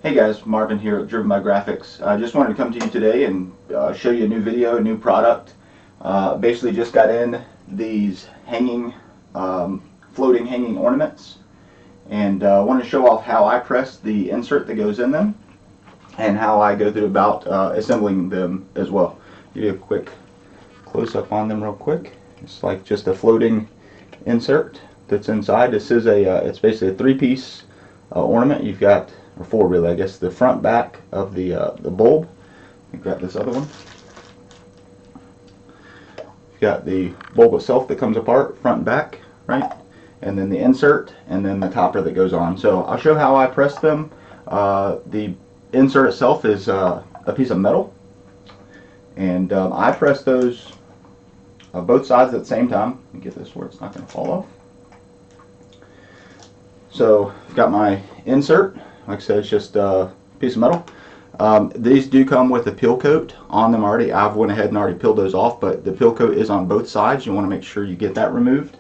Hey guys, Marvin here at Driven by Graphics. I just wanted to come to you today and show you a new video, a new product. Basically just got in these hanging, floating hanging ornaments, and I want to show off how I press the insert that goes in them and how I go through about assembling them as well. Give you a quick close-up on them real quick. It's like just a floating insert that's inside. This is it's basically a three-piece ornament. You've got, or four really, I guess, the front, back of the bulb. Let me grab this other one. You've got the bulb itself that comes apart, front and back, right? And then the insert, and then the topper that goes on. So I'll show how I press them. The insert itself is a piece of metal, and I press those both sides at the same time. Let me get this where it's not going to fall off. So I've got my insert. Like I said, it's just a piece of metal. These do come with a peel coat on them already. I've went ahead and already peeled those off, but the peel coat is on both sides. You want to make sure you get that removed,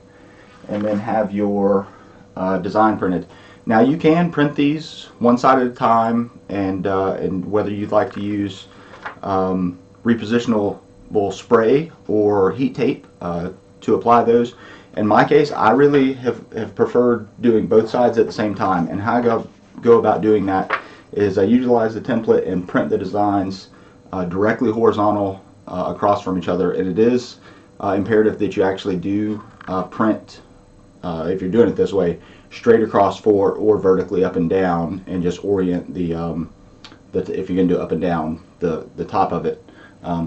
and then have your design printed. Now you can print these one side at a time, and whether you'd like to use repositionable spray or heat tape to apply those. In my case, I really have preferred doing both sides at the same time, and how I go about doing that is I utilize the template and print the designs directly horizontal across from each other. And it is imperative that you actually do print, if you're doing it this way, straight across or vertically up and down, and just orient the if you're going to do up and down, the top of it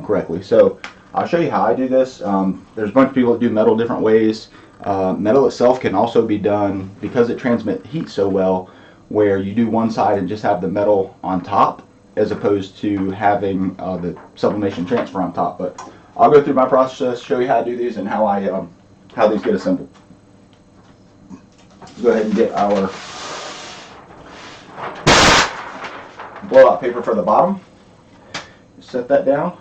correctly. So I'll show you how I do this. There's a bunch of people that do metal different ways. Metal itself can also be done, because it transmits heat so well, where you do one side and just have the metal on top, as opposed to having the sublimation transfer on top. But I'll go through my process, show you how to do these, and how how these get assembled. Go ahead and get our blowout paper for the bottom. Set that down.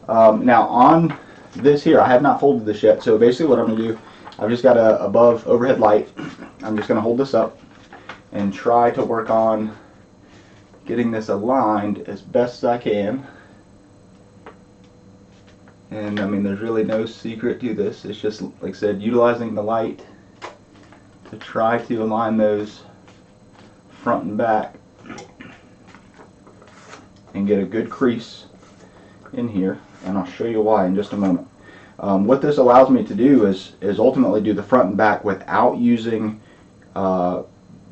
Now on this here, I have not folded this yet, so basically what I'm going to do, I've just got a above overhead light. I'm just going to hold this up and try to work on getting this aligned as best as I can. And I mean, there's really no secret to this. It's just, like I said, utilizing the light to try to align those front and back and get a good crease in here, and I'll show you why in just a moment. What this allows me to do is ultimately do the front and back without using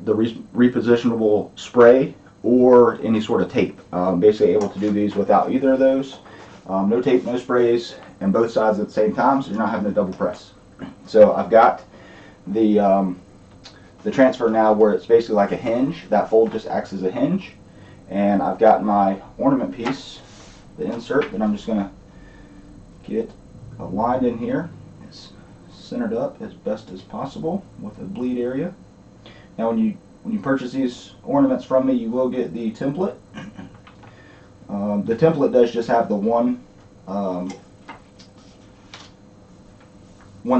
the repositionable spray or any sort of tape. Basically able to do these without either of those. No tape, no sprays, and both sides at the same time, so you're not having to double press. So I've got the transfer now where it's basically like a hinge. That fold just acts as a hinge, and I've got my ornament piece, the insert, that I'm just going to get aligned in here. It's centered up as best as possible with a bleed area. Now when you purchase these ornaments from me, you will get the template. The template does just have the one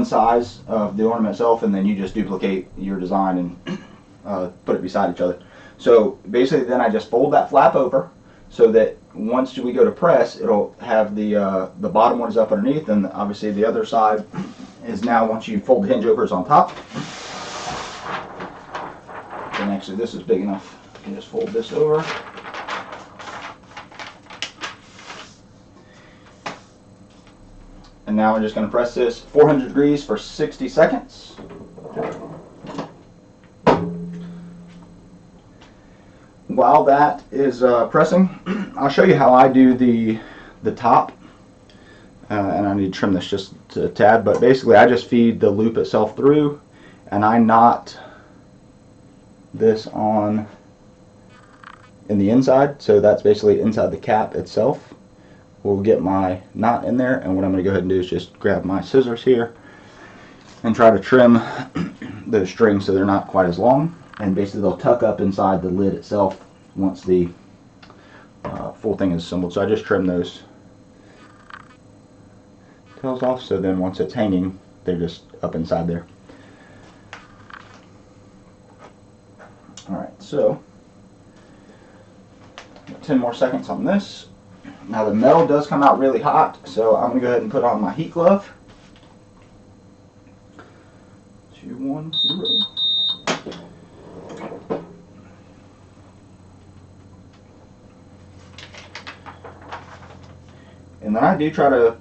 size of the ornament itself, and then you just duplicate your design and put it beside each other. So basically then I just fold that flap over, so that once we go to press, it'll have the bottom one is up underneath, and obviously the other side is now, once you fold the hinge over, is on top. And actually this is big enough. I can just fold this over. And now we're just going to press this 400 degrees for 60 seconds. While that is pressing, I'll show you how I do the top. And I need to trim this just a tad, but basically I just feed the loop itself through, and I knot this on in the inside, so that's basically inside the cap itself. We'll get my knot in there, and what I'm going to go ahead and do is just grab my scissors here and try to trim those strings so they're not quite as long, and basically they'll tuck up inside the lid itself once the full thing is assembled. So I just trim those tails off, so then once it's hanging, they're just up inside there. Alright, so 10 more seconds on this. Now the metal does come out really hot, so I'm going to go ahead and put on my heat glove. 2, 1, 0. And then I do try to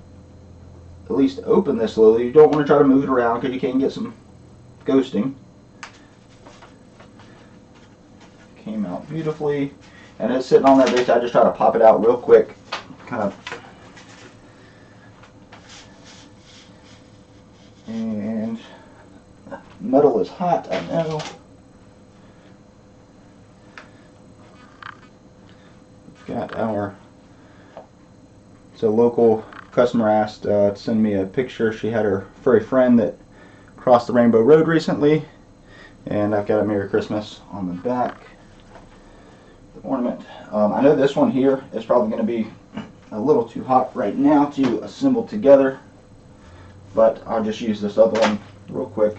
at least open this slowly. You don't want to try to move it around because you can get some ghosting. Came out beautifully. And it's sitting on that base. I just try to pop it out real quick. Kind of. And metal is hot, I know. We've got our, so local customer asked to send me a picture. She had her furry friend that crossed the Rainbow Road recently, and I've got a Merry Christmas on the back. The ornament. I know this one here is probably going to be a little too hot right now to assemble together, but I'll just use this other one real quick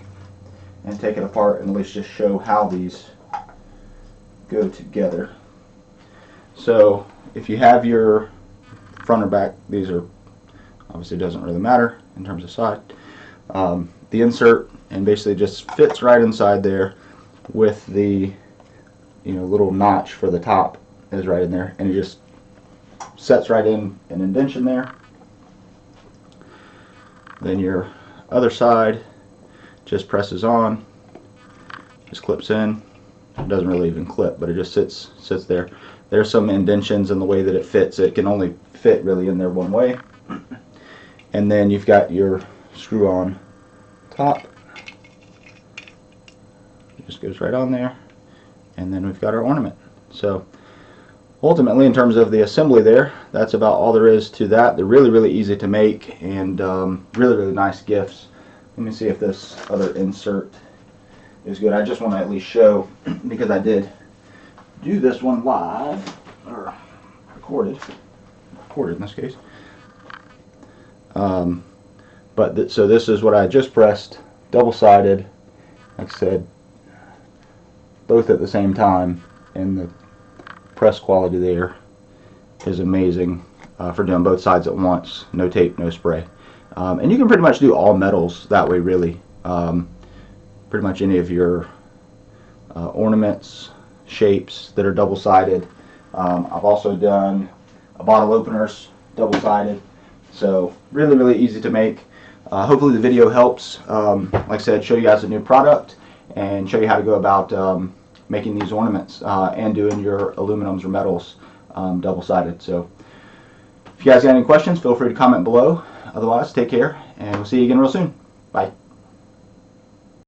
and take it apart and at least just show how these go together. So if you have your front or back, these are obviously, doesn't really matter in terms of side. The insert and basically just fits right inside there with the little notch for the top is right in there, and it just sets right in an indentation there. Then your other side just presses on, just clips in. It doesn't really even clip, but it just sits there. There's some indentions in the way that it fits. It can only fit really in there one way. And then you've got your screw on top. It just goes right on there. And then we've got our ornament. So ultimately, in terms of the assembly there, that's about all there is to that. They're really, really easy to make, and really, really nice gifts. Let me see if this other insert is good. I just want to at least show, because I did do this one live, or recorded in this case. So this is what I just pressed, double-sided, like I said, both at the same time, and the press quality there is amazing for doing both sides at once. No tape, no spray. And you can pretty much do all metals that way, really. Pretty much any of your ornaments, shapes that are double-sided. I've also done bottle openers, double-sided. So really, really easy to make. Hopefully the video helps. Like I said, show you guys a new product and show you how to go about making these ornaments and doing your aluminums or metals double-sided. So if you guys got any questions, feel free to comment below. Otherwise, take care, and we'll see you again real soon. Bye.